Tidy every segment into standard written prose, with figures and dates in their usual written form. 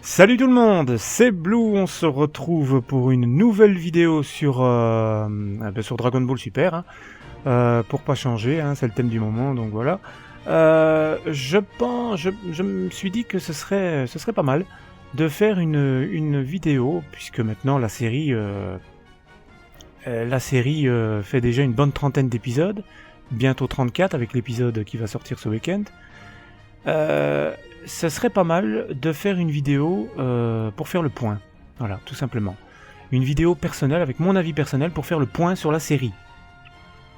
Salut tout le monde, c'est Blue, on se retrouve pour une nouvelle vidéo sur Dragon Ball Super, pour pas changer, c'est le thème du moment, donc voilà. Je me suis dit que ce serait pas mal de faire une vidéo, puisque maintenant la série fait déjà une bonne trentaine d'épisodes, bientôt 34 avec l'épisode qui va sortir ce week-end. Ça serait pas mal de faire une vidéo pour faire le point. Voilà, tout simplement. Une vidéo personnelle, avec mon avis personnel, pour faire le point sur la série.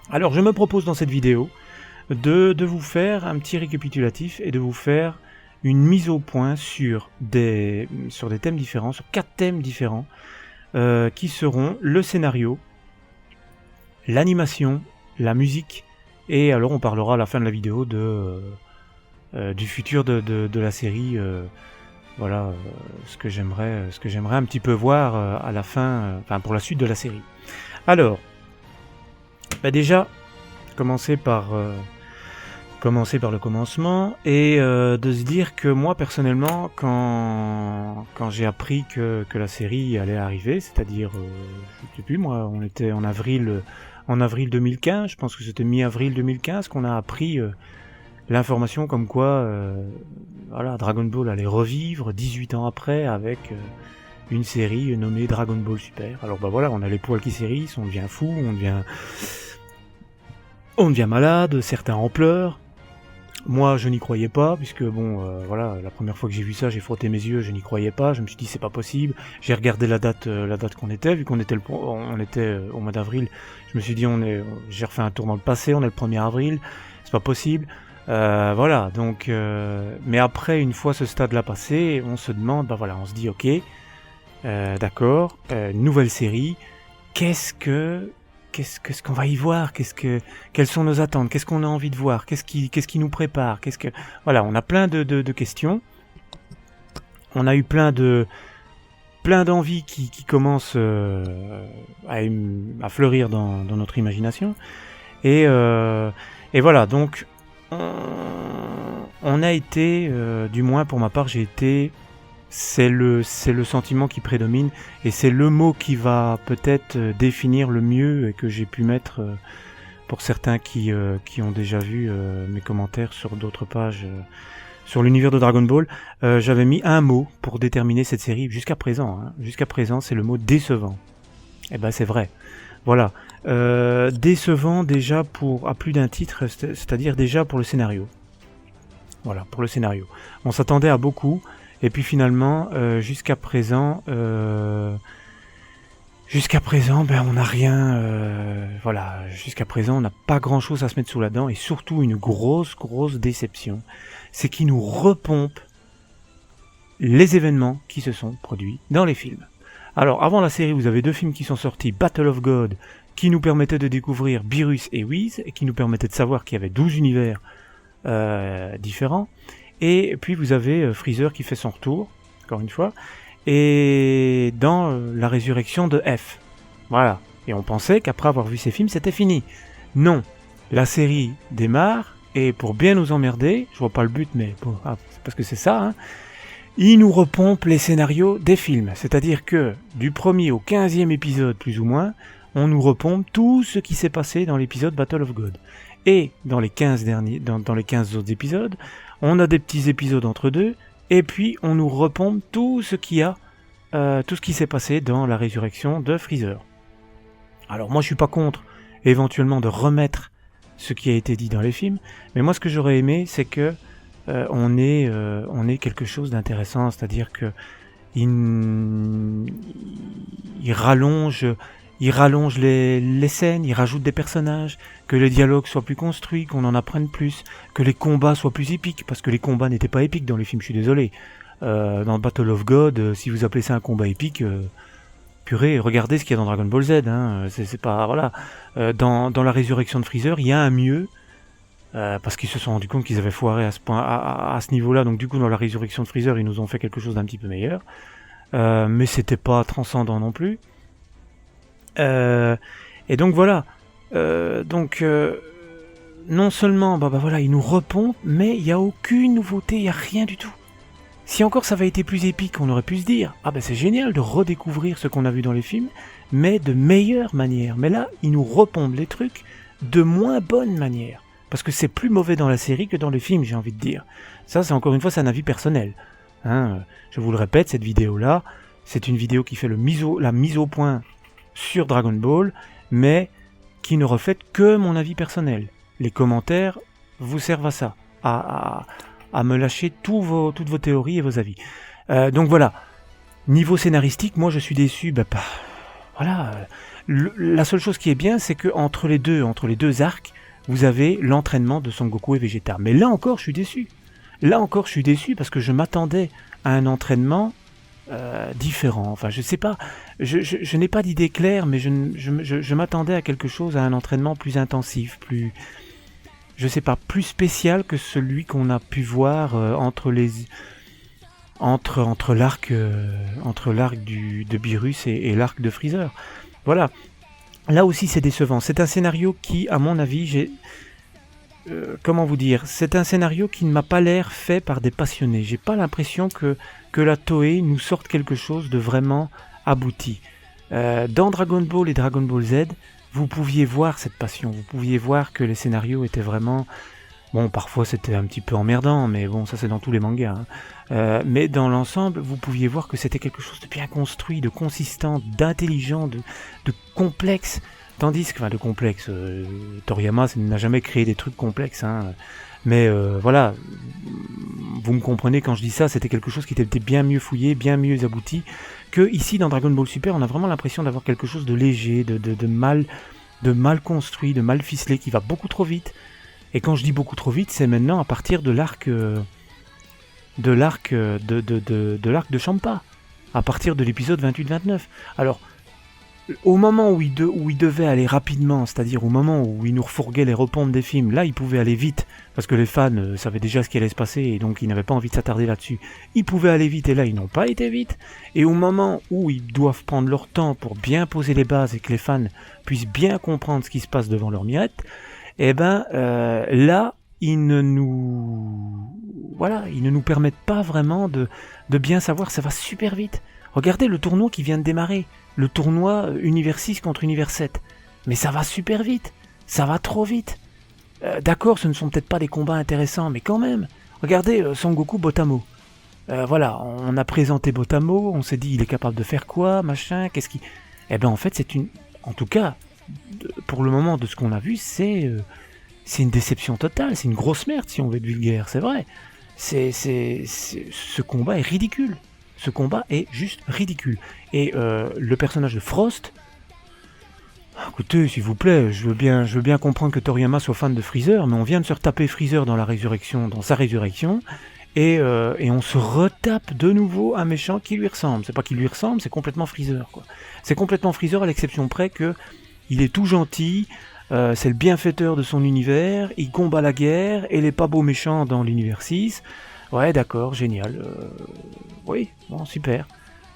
Alors, je me propose dans cette vidéo de vous faire un petit récapitulatif et de vous faire une mise au point sur des thèmes différents, sur 4 thèmes différents, qui seront le scénario, l'animation, la musique, et alors on parlera à la fin de la vidéo du futur de la série, voilà, ce que j'aimerais un petit peu voir à la fin, pour la suite de la série. Alors, déjà, commencer par le commencement et de se dire que moi personnellement, quand j'ai appris que la série allait arriver, c'est-à-dire, je sais plus moi, on était en avril 2015, je pense que c'était mi-avril 2015 qu'on a appris l'information comme quoi voilà, Dragon Ball allait revivre 18 ans après avec une série nommée Dragon Ball Super. Alors voilà, on a les poils qui s'hérissent, on devient fou, on devient malade, certains en pleurent. Moi, je n'y croyais pas, puisque voilà, la première fois que j'ai vu ça, j'ai frotté mes yeux, je n'y croyais pas, je me suis dit c'est pas possible. J'ai regardé la date qu'on était, vu qu'on était on était au mois d'avril, je me suis dit j'ai refait un tour dans le passé, on est le 1er avril, c'est pas possible. Voilà, donc, mais après, une fois ce stade-là passé, on se demande, on se dit, ok, d'accord, nouvelle série, qu'est-ce qu'on va y voir, quelles sont nos attentes, qu'est-ce qu'on a envie de voir, qu'est-ce qui nous prépare, voilà, on a plein de questions, on a eu plein d'envies qui commencent à fleurir dans notre imagination, et voilà, donc on a été, du moins pour ma part, c'est le sentiment qui prédomine et c'est le mot qui va peut-être définir le mieux et que j'ai pu mettre pour certains qui ont déjà vu mes commentaires sur d'autres pages sur l'univers de Dragon Ball. J'avais mis un mot pour déterminer cette série jusqu'à présent. Jusqu'à présent, c'est le mot décevant. Et ben c'est vrai. Voilà. Décevant déjà à plus d'un titre, c'est-à-dire déjà pour le scénario. Voilà, pour le scénario. On s'attendait à beaucoup, et puis finalement, jusqu'à présent, on n'a rien. Voilà, jusqu'à présent, on n'a pas grand-chose à se mettre sous la dent, et surtout une grosse déception, c'est qu'ils nous repompent les événements qui se sont produits dans les films. Alors, avant la série, vous avez 2 films qui sont sortis, Battle of God, qui nous permettait de découvrir Beerus et Whis, et qui nous permettait de savoir qu'il y avait 12 univers différents. Et puis vous avez Freezer qui fait son retour, encore une fois, et dans la résurrection de F. Voilà. Et on pensait qu'après avoir vu ces films, c'était fini. Non. La série démarre, et pour bien nous emmerder, je vois pas le but, mais c'est parce que c'est ça, ils nous repompent les scénarios des films. C'est-à-dire que du 1er au 15e épisode, plus ou moins, on nous repompe tout ce qui s'est passé dans l'épisode Battle of God. Et dans les 15 autres épisodes, on a des petits épisodes entre deux, et puis on nous repompe tout ce qui s'est passé dans la résurrection de Freezer. Alors moi je suis pas contre éventuellement de remettre ce qui a été dit dans les films, mais moi ce que j'aurais aimé c'est que on ait quelque chose d'intéressant, c'est-à-dire que il rallonge les scènes, il rajoute des personnages, que les dialogues soient plus construits, qu'on en apprenne plus, que les combats soient plus épiques, parce que les combats n'étaient pas épiques dans les films, je suis désolé. Dans Battle of God, si vous appelez ça un combat épique, purée, regardez ce qu'il y a dans Dragon Ball Z, c'est pas, voilà. Dans la résurrection de Freezer, il y a un mieux, parce qu'ils se sont rendus compte qu'ils avaient foiré à ce point, à ce niveau-là, donc du coup dans la résurrection de Freezer, ils nous ont fait quelque chose d'un petit peu meilleur, mais c'était pas transcendant non plus. Et donc voilà, non seulement voilà, ils nous repompent, mais il n'y a aucune nouveauté, il n'y a rien du tout. Si encore ça avait été plus épique, on aurait pu se dire « Ah ben c'est génial de redécouvrir ce qu'on a vu dans les films, mais de meilleure manière. » Mais là, ils nous repompent les trucs de moins bonne manière. Parce que c'est plus mauvais dans la série que dans les films, j'ai envie de dire. Ça, c'est encore une fois, c'est un avis personnel. Je vous le répète, cette vidéo-là, c'est une vidéo qui fait la mise au point sur Dragon Ball, mais qui ne reflète que mon avis personnel. Les commentaires vous servent à ça, à me lâcher toutes vos théories et vos avis. Donc voilà, niveau scénaristique, moi je suis déçu. Voilà, la seule chose qui est bien, c'est que entre les deux arcs, vous avez l'entraînement de Son Goku et Vegeta. Mais là encore, je suis déçu. Là encore, je suis déçu parce que je m'attendais à un entraînement différent. Enfin, je sais pas, je n'ai pas d'idée claire, mais je m'attendais à quelque chose, à un entraînement plus intensif, plus, je sais pas, plus spécial que celui qu'on a pu voir entre l'arc de Beerus et l'arc de Freezer. Voilà. Là aussi, c'est décevant. C'est un scénario qui, à mon avis, comment vous dire, c'est un scénario qui ne m'a pas l'air fait par des passionnés. J'ai pas l'impression que la Toei nous sorte quelque chose de vraiment abouti. Dans Dragon Ball et Dragon Ball Z, vous pouviez voir cette passion, vous pouviez voir que les scénarios étaient vraiment... Bon, parfois c'était un petit peu emmerdant, mais bon, ça c'est dans tous les mangas. Mais dans l'ensemble, vous pouviez voir que c'était quelque chose de bien construit, de consistant, d'intelligent, de complexe. Tandis que, de complexe, Toriyama n'a jamais créé des trucs complexes, mais voilà, vous me comprenez quand je dis ça, c'était quelque chose qui était bien mieux fouillé, bien mieux abouti, que ici dans Dragon Ball Super, on a vraiment l'impression d'avoir quelque chose de léger, de mal construit, de mal ficelé, qui va beaucoup trop vite. Et quand je dis beaucoup trop vite, c'est maintenant à partir de l'arc de Champa, à partir de l'épisode 28-29. Alors, au moment où il devait aller rapidement, c'est-à-dire au moment où il nous refourguait les repompes des films, là il pouvait aller vite, parce que les fans savaient déjà ce qui allait se passer, et donc ils n'avaient pas envie de s'attarder là-dessus. Ils pouvaient aller vite, et là ils n'ont pas été vite. Et au moment où ils doivent prendre leur temps pour bien poser les bases, et que les fans puissent bien comprendre ce qui se passe devant leur mirette, là, ils ne nous permettent pas vraiment de bien savoir, ça va super vite. Regardez le tournoi qui vient de démarrer, le tournoi Univers 6 contre Univers 7. Mais ça va super vite, ça va trop vite. D'accord, ce ne sont peut-être pas des combats intéressants, mais quand même. Regardez Son Goku Botamo. Voilà, on a présenté Botamo, on s'est dit il est capable de faire quoi, machin, qu'est-ce qui... en fait, en tout cas, pour le moment de ce qu'on a vu, c'est une déception totale, c'est une grosse merde si on veut être vulgaire, c'est vrai. Ce combat est ridicule. Ce combat est juste ridicule. Et le personnage de Frost, écoutez, s'il vous plaît, je veux bien comprendre que Toriyama soit fan de Freezer, mais on vient de se retaper Freezer dans sa résurrection, et on se retape de nouveau un méchant qui lui ressemble. C'est pas qu'il lui ressemble, c'est complètement Freezer, quoi. C'est complètement Freezer à l'exception près que il est tout gentil, c'est le bienfaiteur de son univers, il combat la guerre, et il est pas beau méchant dans l'univers 6. Ouais, d'accord, génial. Oui, bon, super.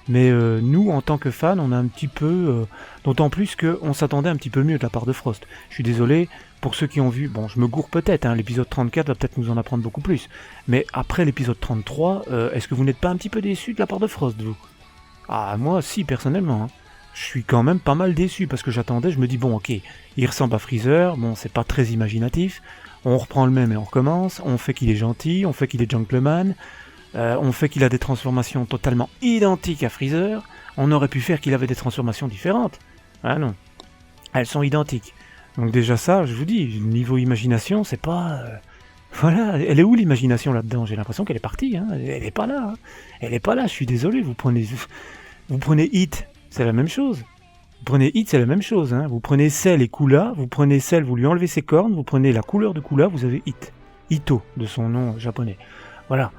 Mais nous, en tant que fans, on a un petit peu... d'autant plus qu'on s'attendait un petit peu mieux de la part de Frost. Je suis désolé, pour ceux qui ont vu... Bon, je me gourre peut-être, l'épisode 34 va peut-être nous en apprendre beaucoup plus. Mais après l'épisode 33, est-ce que vous n'êtes pas un petit peu déçus de la part de Frost, vous? Ah, moi, si, personnellement. Je suis quand même pas mal déçu, parce que j'attendais, je me dis, bon, ok, il ressemble à Freezer, bon, c'est pas très imaginatif, on reprend le même et on recommence, on fait qu'il est gentil, on fait qu'il est gentleman, on fait qu'il a des transformations totalement identiques à Freezer, on aurait pu faire qu'il avait des transformations différentes. Ah non, elles sont identiques. Donc déjà ça, je vous dis, niveau imagination, c'est pas... Voilà, elle est où l'imagination là-dedans? J'ai l'impression qu'elle est partie, elle est pas là. Elle est pas là, je suis désolé, vous prenez Hit, c'est la même chose. Vous prenez Hit, c'est la même chose. Vous prenez Cell et Kula, vous prenez Cell, vous lui enlevez ses cornes, vous prenez la couleur de Kula, vous avez Hit. Ito, de son nom japonais. Voilà.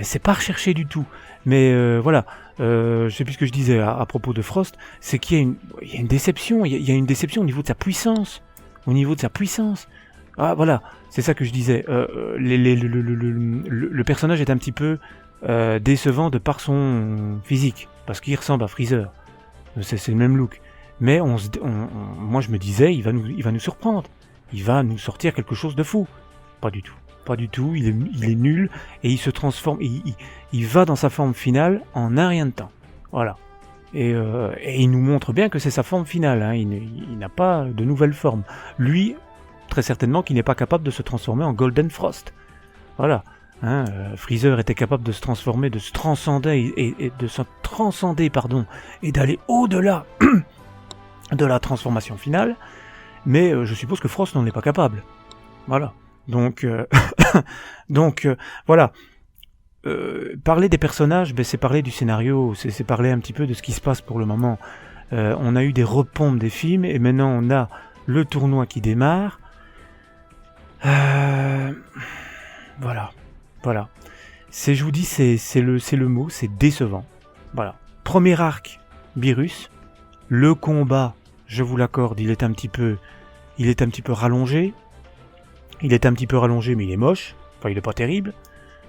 C'est pas recherché du tout. Mais voilà. Je sais plus ce que je disais à propos de Frost, c'est qu'il y a une déception. Il y a une déception au niveau de sa puissance. Ah voilà, c'est ça que je disais. Le personnage est un petit peu décevant de par son physique, parce qu'il ressemble à Freezer. C'est le même look. Mais moi je me disais, il va nous surprendre. Il va nous sortir quelque chose de fou. Pas du tout. pas du tout, il est nul, et il se transforme, il va dans sa forme finale en un rien de temps. Voilà. Et il nous montre bien que c'est sa forme finale, hein. Il n'a pas de nouvelle forme. Lui, très certainement qu'il n'est pas capable de se transformer en Golden Frost. Voilà. Hein, Freezer était capable de se transformer, de se transcender et de se transcender, et d'aller au-delà de la transformation finale, mais je suppose que Frost n'en est pas capable. Voilà. Donc, voilà. Parler des personnages, c'est parler du scénario, c'est parler un petit peu de ce qui se passe pour le moment. On a eu des repompes des films, et maintenant on a le tournoi qui démarre. Voilà. Je vous dis, c'est le mot, c'est décevant. Voilà. Premier arc, Beerus. Le combat, je vous l'accorde, il est un petit peu rallongé. Il est un petit peu rallongé, mais il est moche. Enfin, il est pas terrible.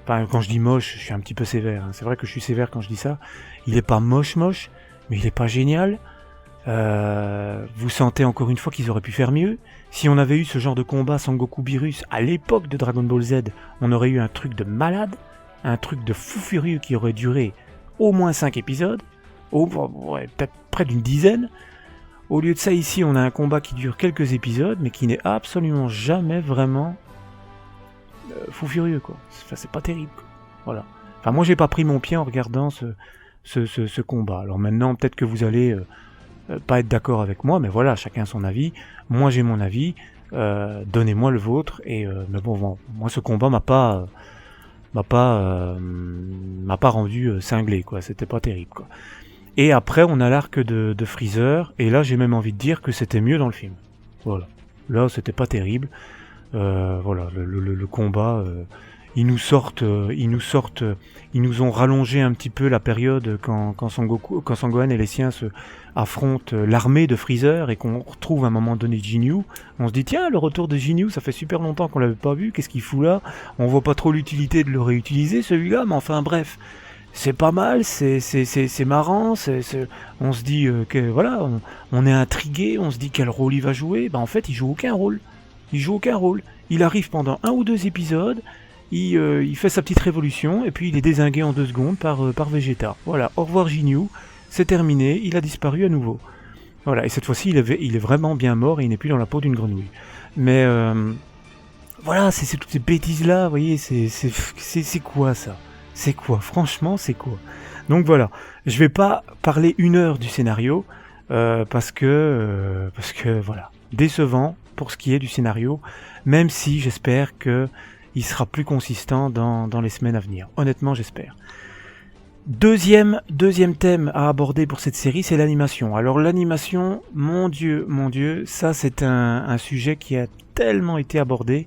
Enfin, quand je dis moche, je suis un petit peu sévère. Hein. C'est vrai que je suis sévère quand je dis ça. Il est pas moche, mais il est pas génial. Vous sentez encore une fois qu'ils auraient pu faire mieux. Si on avait eu ce genre de combat Sangoku Beerus à l'époque de Dragon Ball Z, on aurait eu un truc de malade, un truc de fou furieux qui aurait duré au moins 5 épisodes, peut-être près d'une dizaine. Au lieu de ça, ici, on a un combat qui dure quelques épisodes, mais qui n'est absolument jamais vraiment fou furieux, quoi. Enfin, c'est pas terrible, quoi. Voilà. Enfin, moi, j'ai pas pris mon pied en regardant ce combat. Alors maintenant, peut-être que vous allez pas être d'accord avec moi, mais voilà, chacun son avis. Moi, j'ai mon avis. Donnez-moi le vôtre. Et mais bon, moi, ce combat m'a pas rendu cinglé, quoi. C'était pas terrible, quoi. Et après, on a l'arc de Freezer, et là, j'ai même envie de dire que c'était mieux dans le film. Voilà. Là, c'était pas terrible. Voilà, le combat, ils nous ont rallongé un petit peu la période quand Sangohan et les siens se affrontent l'armée de Freezer et qu'on retrouve à un moment donné Jinyu. On se dit tiens, le retour de Jinyu, ça fait super longtemps qu'on l'avait pas vu, qu'est-ce qu'il fout là? On voit pas trop l'utilité de le réutiliser celui-là, mais enfin bref, c'est pas mal, c'est marrant, on se dit que voilà, on est intrigué, on se dit quel rôle il va jouer. En fait, il joue aucun rôle. Il arrive pendant 1 ou 2 épisodes, il fait sa petite révolution, et puis il est dézingué en 2 secondes par Vegeta. Voilà, au revoir Jinyu, c'est terminé, il a disparu à nouveau. Voilà, et cette fois-ci, il est vraiment bien mort, et il n'est plus dans la peau d'une grenouille. Mais voilà, c'est toutes ces bêtises-là, vous voyez, c'est quoi ça? C'est quoi? Franchement, c'est quoi? Donc voilà, je vais pas parler 1 heure du scénario, parce que voilà, décevant pour ce qui est du scénario, même si j'espère que il sera plus consistant dans les semaines à venir. Honnêtement, j'espère. Deuxième thème à aborder pour cette série, c'est l'animation. Alors l'animation, mon Dieu, ça c'est un sujet qui a tellement été abordé.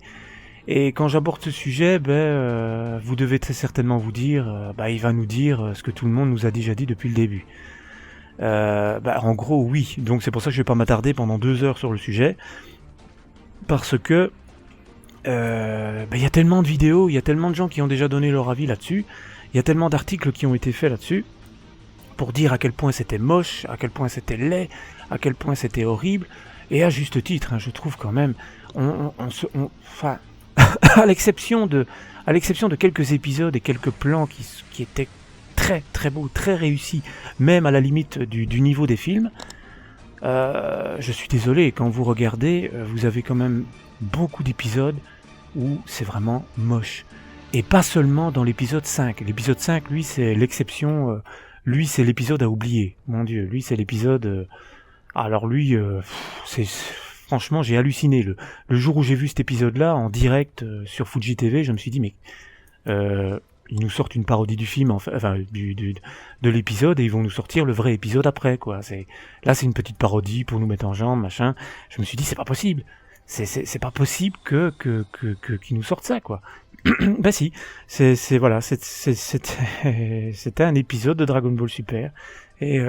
Et quand j'aborde ce sujet, vous devez très certainement vous dire, il va nous dire ce que tout le monde nous a déjà dit depuis le début. En gros, oui. Donc c'est pour ça que je vais pas m'attarder pendant 2 heures sur le sujet. Parce que y a tellement de vidéos, il y a tellement de gens qui ont déjà donné leur avis là-dessus, il y a tellement d'articles qui ont été faits là-dessus, pour dire à quel point c'était moche, à quel point c'était laid, à quel point c'était horrible, et à juste titre, hein, je trouve quand même, à l'exception de quelques épisodes et quelques plans qui étaient très très beaux, très réussis, même à la limite du niveau des films, je suis désolé, quand vous regardez, vous avez quand même beaucoup d'épisodes où c'est vraiment moche. Et pas seulement dans l'épisode 5. L'épisode 5, lui, c'est l'exception. Lui, c'est l'épisode à oublier. Mon Dieu, lui, c'est l'épisode... Alors lui, franchement, j'ai halluciné. Le jour où j'ai vu cet épisode-là, en direct, sur Fuji TV, je me suis dit, mais... ils nous sortent une parodie du film, de l'épisode, et ils vont nous sortir le vrai épisode après, quoi. Là, c'est une petite parodie pour nous mettre en jambe, machin. Je me suis dit, c'est pas possible. C'est pas possible qu'ils nous sortent ça, quoi. Si, voilà, c'était un épisode de Dragon Ball Super, et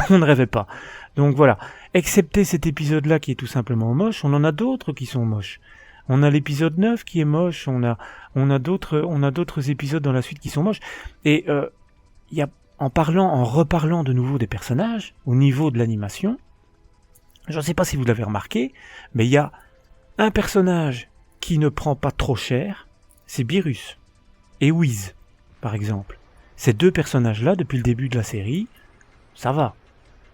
on ne rêvait pas. Donc voilà, excepté cet épisode-là qui est tout simplement moche, on en a d'autres qui sont moches. On a l'épisode 9 qui est moche, on a d'autres épisodes dans la suite qui sont moches, et en reparlant de nouveau des personnages, au niveau de l'animation, je ne sais pas si vous l'avez remarqué, mais il y a un personnage qui ne prend pas trop cher, c'est Beerus et Whis, par exemple. Ces deux personnages-là, depuis le début de la série, ça va.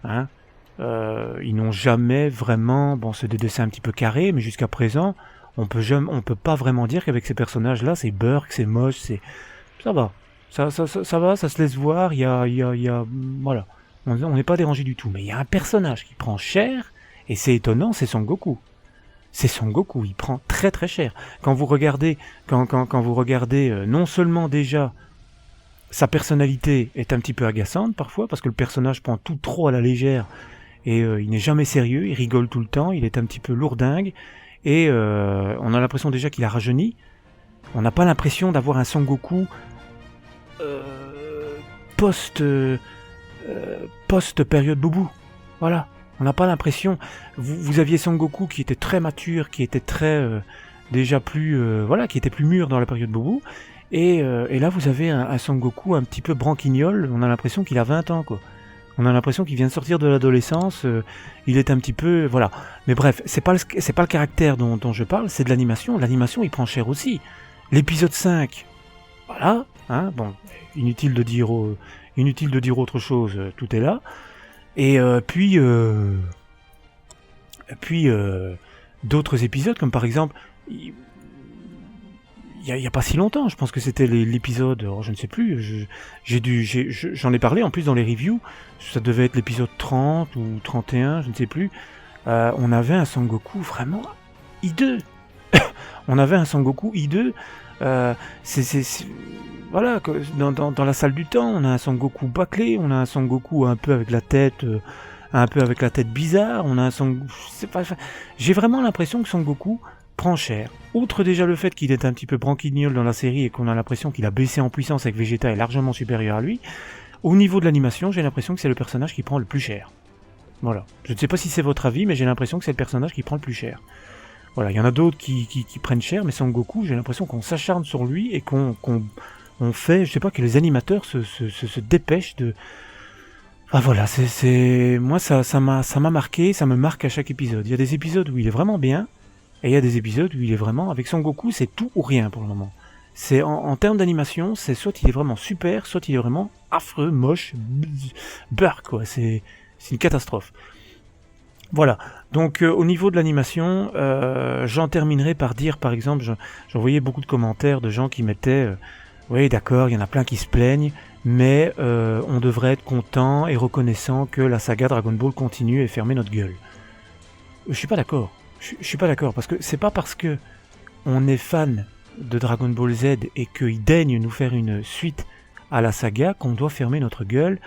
Hein, ils n'ont jamais vraiment... Bon, c'est des dessins un petit peu carrés, mais jusqu'à présent, on peut pas vraiment dire qu'avec ces personnages-là, c'est burk, c'est moche, c'est... Ça va. Ça va, ça se laisse voir, voilà. On n'est pas dérangé du tout. Mais il y a un personnage qui prend cher, et c'est étonnant, c'est Son Goku. C'est Son Goku, il prend très très cher. Quand vous regardez, non seulement déjà sa personnalité est un petit peu agaçante parfois, parce que le personnage prend tout trop à la légère, et il n'est jamais sérieux, il rigole tout le temps, il est un petit peu lourdingue, et on a l'impression déjà qu'il a rajeuni. On n'a pas l'impression d'avoir un Son Goku post-période boubou. Voilà. On n'a pas l'impression... Vous aviez Son Goku qui était très mature, qui était très... déjà plus... qui était plus mûr dans la période boubou. Et là, vous avez un Son Goku un petit peu branquignol. On a l'impression qu'il a 20 ans, quoi. On a l'impression qu'il vient de sortir de l'adolescence. Il est un petit peu... Voilà. Mais bref, c'est pas le caractère dont je parle, c'est de l'animation. L'animation, il prend cher aussi. L'épisode 5... Voilà. Hein, bon, inutile de dire autre chose. Tout est là. Et puis d'autres épisodes, comme par exemple, il y a pas si longtemps, je pense que c'était l'épisode, je ne sais plus, j'en ai parlé en plus dans les reviews, ça devait être l'épisode 30 ou 31, je ne sais plus, on avait un Son Goku vraiment hideux. On avait un Son Goku hideux, voilà, dans la salle du temps, on a un Son Goku bâclé, on a un Son Goku un peu avec la tête bizarre, on a un Son... J'ai vraiment l'impression que Son Goku prend cher. Outre déjà le fait qu'il est un petit peu branquignol dans la série et qu'on a l'impression qu'il a baissé en puissance et que Vegeta est largement supérieur à lui, au niveau de l'animation, j'ai l'impression que c'est le personnage qui prend le plus cher. Voilà. Je ne sais pas si c'est votre avis, mais j'ai l'impression que c'est le personnage qui prend le plus cher. Voilà, il y en a d'autres qui prennent cher, mais Son Goku, j'ai l'impression qu'on s'acharne sur lui et qu'on fait, je sais pas, que les animateurs se dépêchent de... Ah voilà, moi ça m'a marqué, ça me marque à chaque épisode. Il y a des épisodes où il est vraiment bien, et il y a des épisodes où il est vraiment... Avec Son Goku, c'est tout ou rien pour le moment. C'est en termes d'animation, c'est soit il est vraiment super, soit il est vraiment affreux, moche, burk, quoi. C'est une catastrophe. Voilà, donc au niveau de l'animation, j'en terminerai par dire, par exemple, j'en voyais beaucoup de commentaires de gens qui mettaient oui d'accord, il y en a plein qui se plaignent, mais on devrait être content et reconnaissant que la saga Dragon Ball continue et fermer notre gueule. Je suis pas d'accord, je suis pas d'accord, parce que c'est pas parce que on est fan de Dragon Ball Z et qu'il daigne nous faire une suite à la saga qu'on doit fermer notre gueule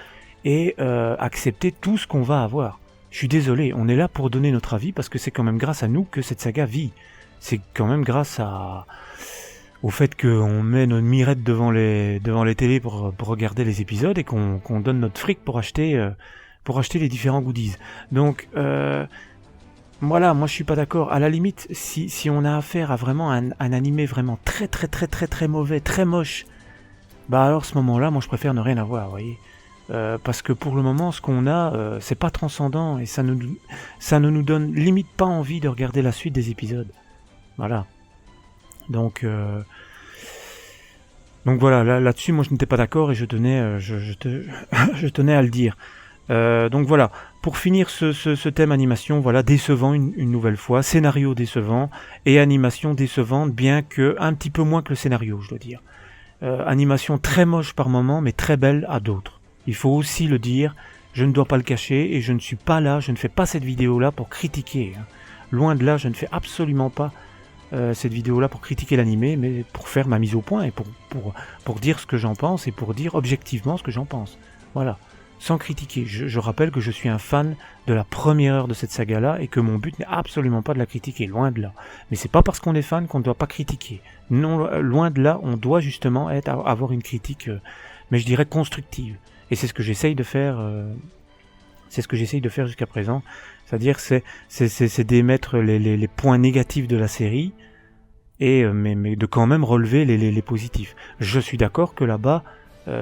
et accepter tout ce qu'on va avoir. Je suis désolé, on est là pour donner notre avis parce que c'est quand même grâce à nous que cette saga vit. C'est quand même grâce au fait qu'on met notre mirette devant les télés pour regarder les épisodes et qu'on donne notre fric pour acheter les différents goodies. Donc voilà, moi je suis pas d'accord. À la limite, si on a affaire à vraiment un animé vraiment très très très très très mauvais, très moche, bah alors à ce moment-là, moi je préfère ne rien avoir, vous voyez. Parce que pour le moment, ce qu'on a, c'est pas transcendant et ça ne nous donne limite pas envie de regarder la suite des épisodes. Voilà. Donc voilà, là-dessus, moi je n'étais pas d'accord et je tenais, je tenais à le dire. Donc voilà, pour finir ce thème animation, voilà, décevant une nouvelle fois, scénario décevant et animation décevante, bien que un petit peu moins que le scénario, je dois dire. Animation très moche par moment, mais très belle à d'autres. Il faut aussi le dire, je ne dois pas le cacher et je ne suis pas là, je ne fais pas cette vidéo-là pour critiquer. Hein. Loin de là, je ne fais absolument pas cette vidéo-là pour critiquer l'animé, mais pour faire ma mise au point et pour dire ce que j'en pense et pour dire objectivement ce que j'en pense. Voilà, sans critiquer. Je rappelle que je suis un fan de la première heure de cette saga-là et que mon but n'est absolument pas de la critiquer, loin de là. Mais c'est pas parce qu'on est fan qu'on ne doit pas critiquer. Non, loin de là, on doit justement avoir une critique, mais je dirais constructive. Et c'est ce que j'essaye de faire. C'est ce que j'essaye de faire jusqu'à présent. C'est-à-dire, c'est d'émettre les points négatifs de la série, et mais de quand même relever les positifs. Je suis d'accord que là-bas,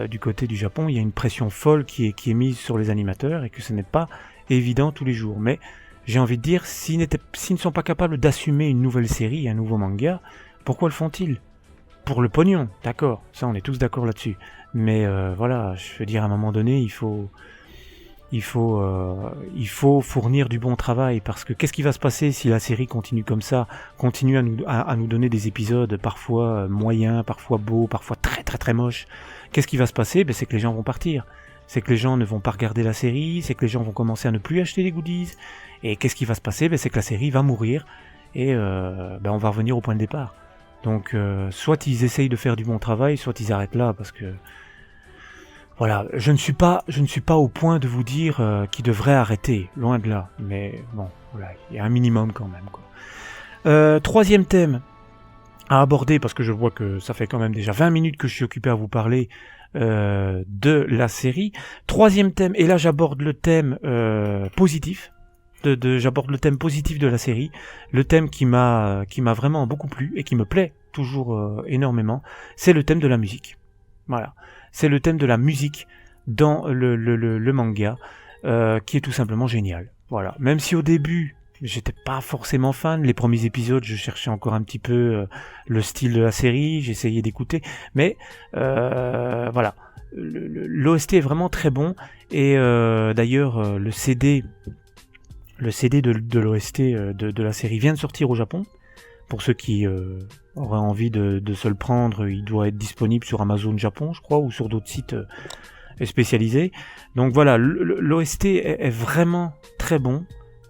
du côté du Japon, il y a une pression folle qui est mise sur les animateurs et que ce n'est pas évident tous les jours. Mais j'ai envie de dire, s'ils ne sont pas capables d'assumer une nouvelle série, un nouveau manga, pourquoi le font-ils ? pour le pognon, d'accord, ça on est tous d'accord là-dessus. Mais voilà, je veux dire, à un moment donné, il faut fournir du bon travail, parce que qu'est-ce qui va se passer si la série continue comme ça, continue à nous donner des épisodes parfois moyens, parfois beaux, parfois très très très moches. Qu'est-ce qui va se passer? C'est que les gens vont partir. C'est que les gens ne vont pas regarder la série, c'est que les gens vont commencer à ne plus acheter les goodies. Et qu'est-ce qui va se passer? C'est que la série va mourir et on va revenir au point de départ. Donc soit ils essayent de faire du bon travail, soit ils arrêtent là, parce que voilà, je ne suis pas au point de vous dire qu'ils devraient arrêter, loin de là. Mais bon, voilà, il y a un minimum quand même, quoi. Troisième thème à aborder, parce que je vois que ça fait quand même déjà 20 minutes que je suis occupé à vous parler de la série. Troisième thème, et là j'aborde le thème positif. J'aborde le thème positif de la série, le thème qui m'a vraiment beaucoup plu et qui me plaît toujours énormément, c'est le thème de la musique. Voilà, c'est le thème de la musique dans le manga, qui est tout simplement génial. Voilà, même si au début j'étais pas forcément fan, les premiers épisodes je cherchais encore un petit peu le style de la série, j'essayais d'écouter, mais voilà, l'OST est vraiment très bon, et d'ailleurs le CD de l'OST de la série vient de sortir au Japon. Pour ceux qui auraient envie de se le prendre, il doit être disponible sur Amazon Japon, je crois, ou sur d'autres sites spécialisés. Donc voilà, l'OST est vraiment très bon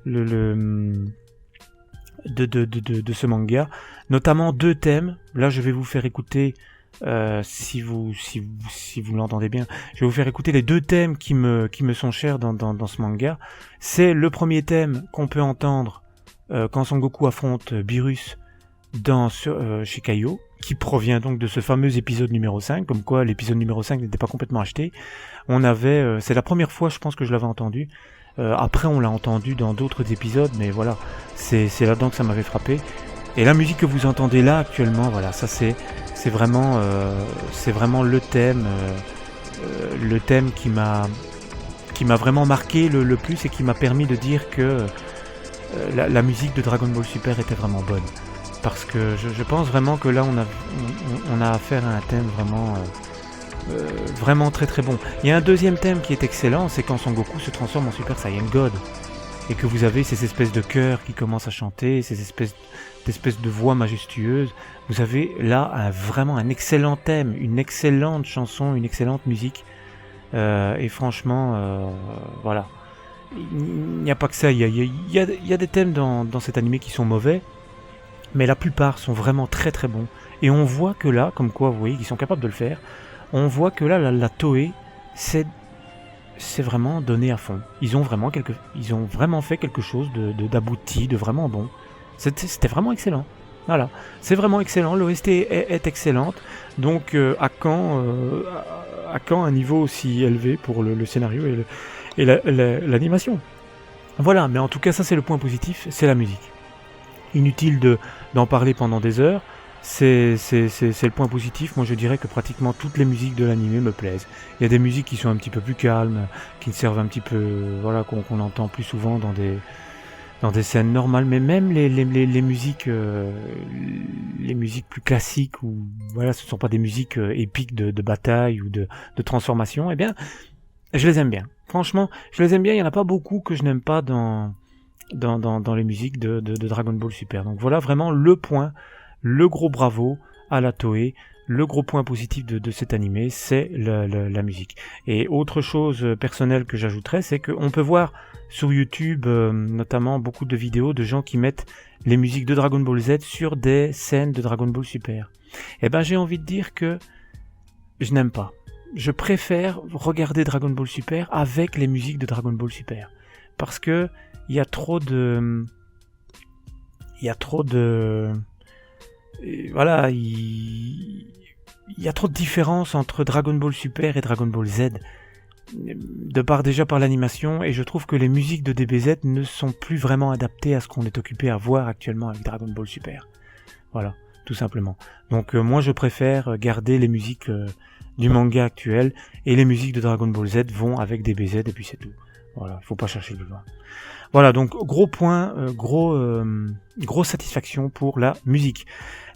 de ce manga. Notamment 2 thèmes. Là, je vais vous faire écouter, si vous l'entendez bien, je vais vous faire écouter les 2 thèmes qui me sont chers dans ce manga. C'est le premier thème qu'on peut entendre quand Son Goku affronte Beerus dans Shikaio, qui provient donc de ce fameux épisode numéro 5, comme quoi l'épisode numéro 5 n'était pas complètement acheté. C'est la première fois, je pense, que je l'avais entendu. Après, on l'a entendu dans d'autres épisodes, mais voilà, c'est là-dedans que ça m'avait frappé. Et la musique que vous entendez là actuellement, voilà, ça c'est vraiment le thème qui m'a vraiment marqué le plus, et qui m'a permis de dire que la musique de Dragon Ball Super était vraiment bonne. Parce que je pense vraiment que là on a affaire à un thème vraiment très très bon. Il y a un deuxième thème qui est excellent, c'est quand Son Goku se transforme en Super Saiyan God, et que vous avez ces espèces de chœurs qui commencent à chanter, ces espèces de voix majestueuses. Vous avez là vraiment un excellent thème, une excellente chanson, une excellente musique, et franchement voilà, il n'y a pas que ça, il y a des thèmes dans cet animé qui sont mauvais, mais la plupart sont vraiment très très bons. Et on voit que là, comme quoi vous voyez qu'ils sont capables de le faire, on voit que là la Toei c'est vraiment donné à fond. Ils ont vraiment fait quelque chose d'abouti, de vraiment bon. C'était vraiment excellent. Voilà, c'est vraiment excellent. L'OST est excellente. Donc à quand un niveau aussi élevé pour le scénario et l'animation. Voilà, mais en tout cas ça c'est le point positif, c'est la musique. Inutile d'en parler pendant des heures. C'est le point positif. Moi je dirais que pratiquement toutes les musiques de l'anime me plaisent. Il y a des musiques qui sont un petit peu plus calmes, qui servent un petit peu, voilà, qu'on entend plus souvent dans des scènes normales, mais même les musiques plus classiques, ou voilà, ce ne sont pas des musiques épiques de bataille ou de transformation, eh bien je les aime bien. Franchement, je les aime bien. Il n'y en a pas beaucoup que je n'aime pas dans les musiques de Dragon Ball Super. Donc voilà vraiment le gros bravo à la Toei, le gros point positif de cet animé, c'est la musique. Et autre chose personnelle que j'ajouterais, c'est qu'on peut voir sur YouTube notamment beaucoup de vidéos de gens qui mettent les musiques de Dragon Ball Z sur des scènes de Dragon Ball Super. Et ben j'ai envie de dire que je n'aime pas. Je préfère regarder Dragon Ball Super avec les musiques de Dragon Ball Super. Parce que il y a trop de... Voilà, il y a trop de différence entre Dragon Ball Super et Dragon Ball Z. Déjà par l'animation, et je trouve que les musiques de DBZ ne sont plus vraiment adaptées à ce qu'on est occupé à voir actuellement avec Dragon Ball Super. Voilà, tout simplement. Donc moi je préfère garder les musiques du manga actuel, et les musiques de Dragon Ball Z vont avec DBZ, et puis c'est tout. Voilà, il faut pas chercher plus loin. Voilà, donc gros point, grosse satisfaction pour la musique.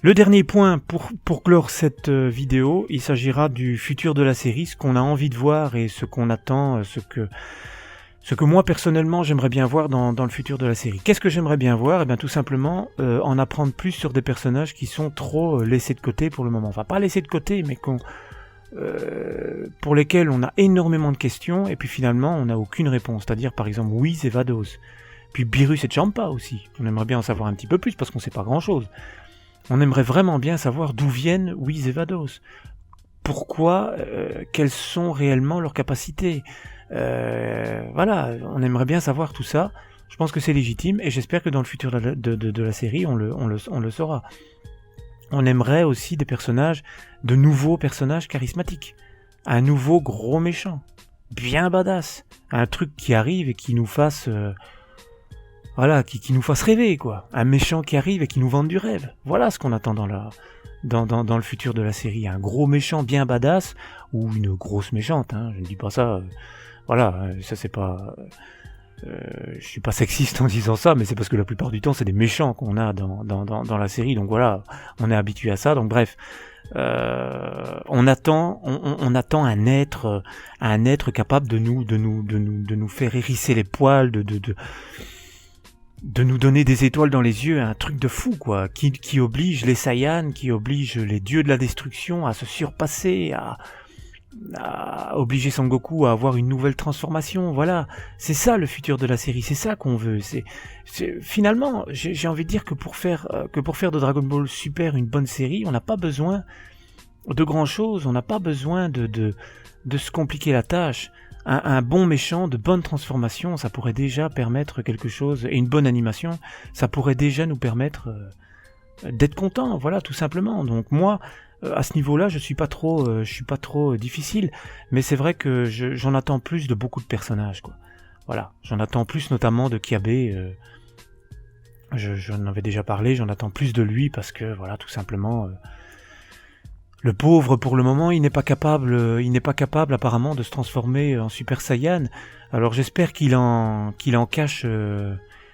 Le dernier point pour clore cette vidéo, il s'agira du futur de la série, ce qu'on a envie de voir et ce qu'on attend, ce que moi personnellement j'aimerais bien voir dans le futur de la série. Qu'est-ce que j'aimerais bien voir ? Eh bien tout simplement en apprendre plus sur des personnages qui sont trop laissés de côté pour le moment. Enfin pas laissés de côté, mais pour lesquels on a énormément de questions et puis finalement on n'a aucune réponse. C'est-à-dire par exemple Whis et Vados. Puis Beerus et Champa aussi. On aimerait bien en savoir un petit peu plus parce qu'on sait pas grand-chose. On aimerait vraiment bien savoir d'où viennent Whis et Vados. Pourquoi, quelles sont réellement leurs capacités. Voilà, on aimerait bien savoir tout ça. Je pense que c'est légitime et j'espère que dans le futur de la série, on le saura. On aimerait aussi de nouveaux personnages charismatiques. Un nouveau gros méchant. Bien badass. Un truc qui arrive et qui nous fasse... qui nous fasse rêver, quoi. Un méchant qui arrive et qui nous vende du rêve. Voilà ce qu'on attend dans le futur de la série. Un gros méchant bien badass, ou une grosse méchante, hein. Je ne dis pas ça... ça c'est pas... je suis pas sexiste en disant ça, mais c'est parce que la plupart du temps c'est des méchants qu'on a dans la série, donc voilà, on est habitué à ça, donc bref, on attend un être capable de nous faire hérisser les poils, de nous donner des étoiles dans les yeux, un truc de fou quoi, qui oblige les Saiyans, qui oblige les dieux de la destruction à se surpasser, à obliger Son Goku à avoir une nouvelle transformation. Voilà, c'est ça le futur de la série, c'est ça qu'on veut. Finalement, j'ai envie de dire que pour faire de Dragon Ball Super une bonne série, on n'a pas besoin de grand chose, on n'a pas besoin de se compliquer la tâche. Un bon méchant, de bonnes transformations, ça pourrait déjà permettre quelque chose, et une bonne animation, ça pourrait déjà nous permettre d'être content, voilà, tout simplement. Donc moi, à ce niveau-là, je suis pas trop difficile, mais c'est vrai que j'en attends plus de beaucoup de personnages, quoi. Voilà, j'en attends plus notamment de Kiabe. J'en avais déjà parlé, j'en attends plus de lui parce que voilà, tout simplement, le pauvre pour le moment, il n'est pas capable apparemment de se transformer en Super Saiyan. Alors j'espère qu'il en cache.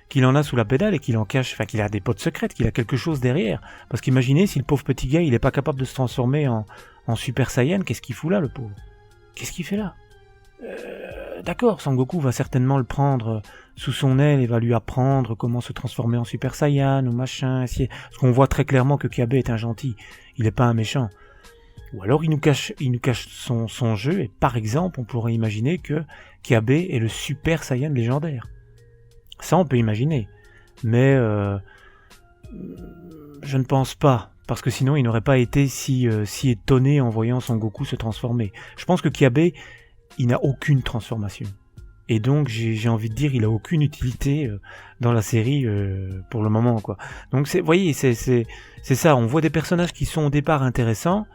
Qu'il en a sous la pédale et qu'il a des potes secrètes, qu'il a quelque chose derrière. Parce qu'imaginez si le pauvre petit gars, il est pas capable de se transformer en Super Saiyan, qu'est-ce qu'il fout là, le pauvre ? Qu'est-ce qu'il fait là ? D'accord, Sangoku va certainement le prendre sous son aile et va lui apprendre comment se transformer en Super Saiyan ou machin. Parce qu'on voit très clairement que Kiabe est un gentil, il est pas un méchant. Ou alors il nous cache son jeu et par exemple, on pourrait imaginer que Kiabe est le Super Saiyan légendaire. Ça, on peut imaginer. Mais je ne pense pas. Parce que sinon, il n'aurait pas été si étonné en voyant Son Goku se transformer. Je pense que Kiabe, il n'a aucune transformation. Et donc, j'ai envie de dire, il a aucune utilité dans la série pour le moment, quoi. Donc, vous voyez, c'est ça. On voit des personnages qui sont au départ intéressants.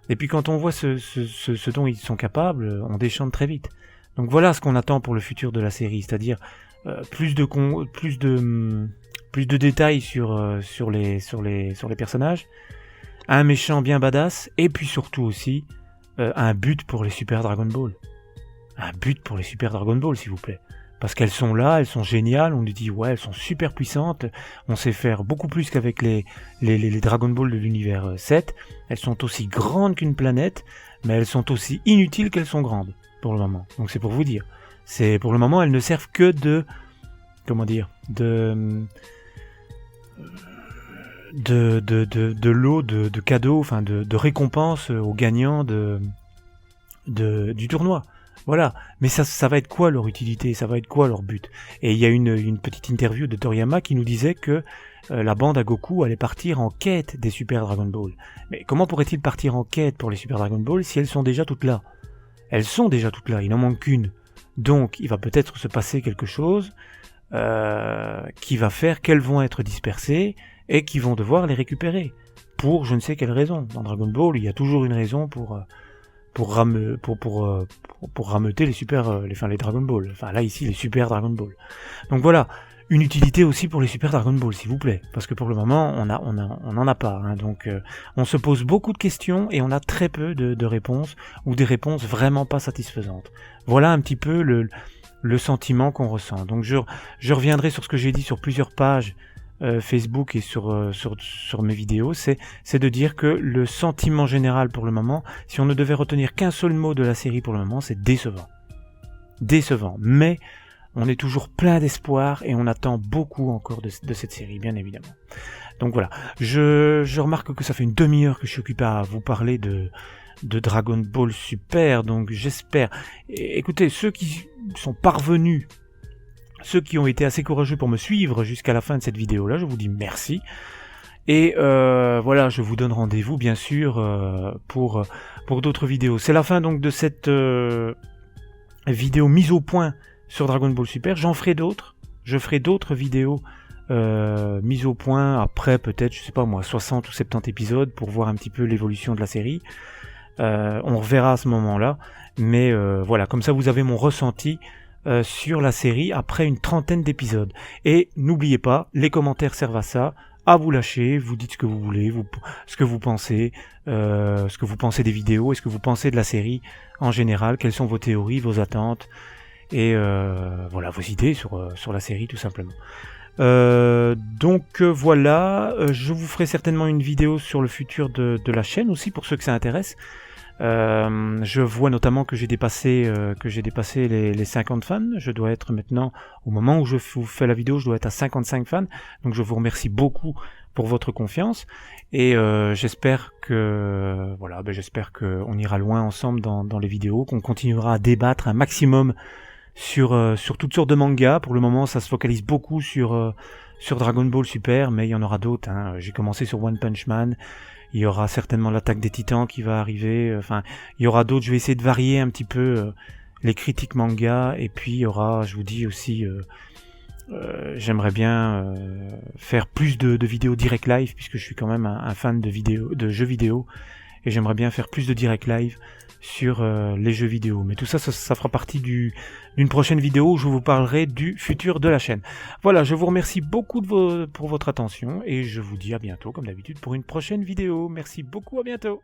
Et puis, quand on voit ce dont ils sont capables, on déchante très vite. Donc, voilà ce qu'on attend pour le futur de la série. C'est-à-dire... plus de détails sur les personnages, un méchant bien badass, et puis surtout aussi un but pour les Super Dragon Ball. Un but pour les Super Dragon Ball, s'il vous plaît. Parce qu'elles sont là, elles sont géniales, on nous dit ouais, elles sont super puissantes, on sait faire beaucoup plus qu'avec les Dragon Ball de l'univers 7, elles sont aussi grandes qu'une planète, mais elles sont aussi inutiles qu'elles sont grandes, pour le moment. Donc c'est pour vous dire. Pour le moment, elles ne servent que de lot, de cadeaux, enfin de récompenses aux gagnants du tournoi. Voilà. Mais ça va être quoi leur utilité ? Ça va être quoi leur but ? Et il y a une petite interview de Toriyama qui nous disait que la bande à Goku allait partir en quête des Super Dragon Ball. Mais comment pourrait-il partir en quête pour les Super Dragon Ball si elles sont déjà toutes là ? Elles sont déjà toutes là, il n'en manque qu'une. Donc, il va peut-être se passer quelque chose qui va faire qu'elles vont être dispersées et qui vont devoir les récupérer. Pour je ne sais quelle raison. Dans Dragon Ball, il y a toujours une raison pour rameuter les Dragon Ball. Enfin, là, ici, les Super Dragon Ball. Donc voilà. Une utilité aussi pour les Super Dragon Ball, s'il vous plaît. Parce que pour le moment, on n'en a pas. Hein. Donc, on se pose beaucoup de questions et on a très peu de réponses ou des réponses vraiment pas satisfaisantes. Voilà un petit peu le sentiment qu'on ressent. Donc je reviendrai sur ce que j'ai dit sur plusieurs pages Facebook et sur mes vidéos, c'est de dire que le sentiment général pour le moment, si on ne devait retenir qu'un seul mot de la série pour le moment, c'est décevant. Décevant, mais on est toujours plein d'espoir et on attend beaucoup encore de cette série, bien évidemment. Donc voilà, je remarque que ça fait une demi-heure que je suis occupé à vous parler de Dragon Ball Super, donc j'espère... Écoutez, ceux qui sont parvenus, ceux qui ont été assez courageux pour me suivre jusqu'à la fin de cette vidéo-là, je vous dis merci. Et voilà, je vous donne rendez-vous, bien sûr, pour d'autres vidéos. C'est la fin donc de cette vidéo mise au point sur Dragon Ball Super. J'en ferai d'autres. Je ferai d'autres vidéos mises au point après peut-être, je sais pas moi, 60 ou 70 épisodes pour voir un petit peu l'évolution de la série. On reverra à ce moment-là. Mais voilà, comme ça vous avez mon ressenti sur la série après une trentaine d'épisodes. Et n'oubliez pas, les commentaires servent à ça. À vous lâcher, vous dites ce que vous voulez, ce que vous pensez des vidéos, et ce que vous pensez de la série en général, quelles sont vos théories, vos attentes, et voilà, vos idées sur la série tout simplement. Donc voilà, je vous ferai certainement une vidéo sur le futur de la chaîne aussi, pour ceux que ça intéresse. Je vois notamment que j'ai dépassé les 50 fans. Je dois être maintenant, au moment où je vous fais la vidéo, je dois être à 55 fans. Donc je vous remercie beaucoup pour votre confiance et j'espère que voilà, j'espère qu'on ira loin ensemble dans les vidéos, qu'on continuera à débattre un maximum sur toutes sortes de mangas. Pour le moment, ça se focalise beaucoup sur Dragon Ball Super, mais il y en aura d'autres. Hein. J'ai commencé sur One Punch Man. Il y aura certainement l'attaque des Titans qui va arriver. Enfin, il y aura d'autres. Je vais essayer de varier un petit peu les critiques manga. Et puis il y aura, je vous dis aussi, j'aimerais bien faire plus de vidéos direct live, puisque je suis quand même un fan de jeux vidéo, et j'aimerais bien faire plus de direct live sur les jeux vidéo. Mais tout ça, ça fera partie d'une prochaine vidéo où je vous parlerai du futur de la chaîne. Voilà, je vous remercie beaucoup pour votre attention et je vous dis à bientôt, comme d'habitude, pour une prochaine vidéo. Merci beaucoup, à bientôt.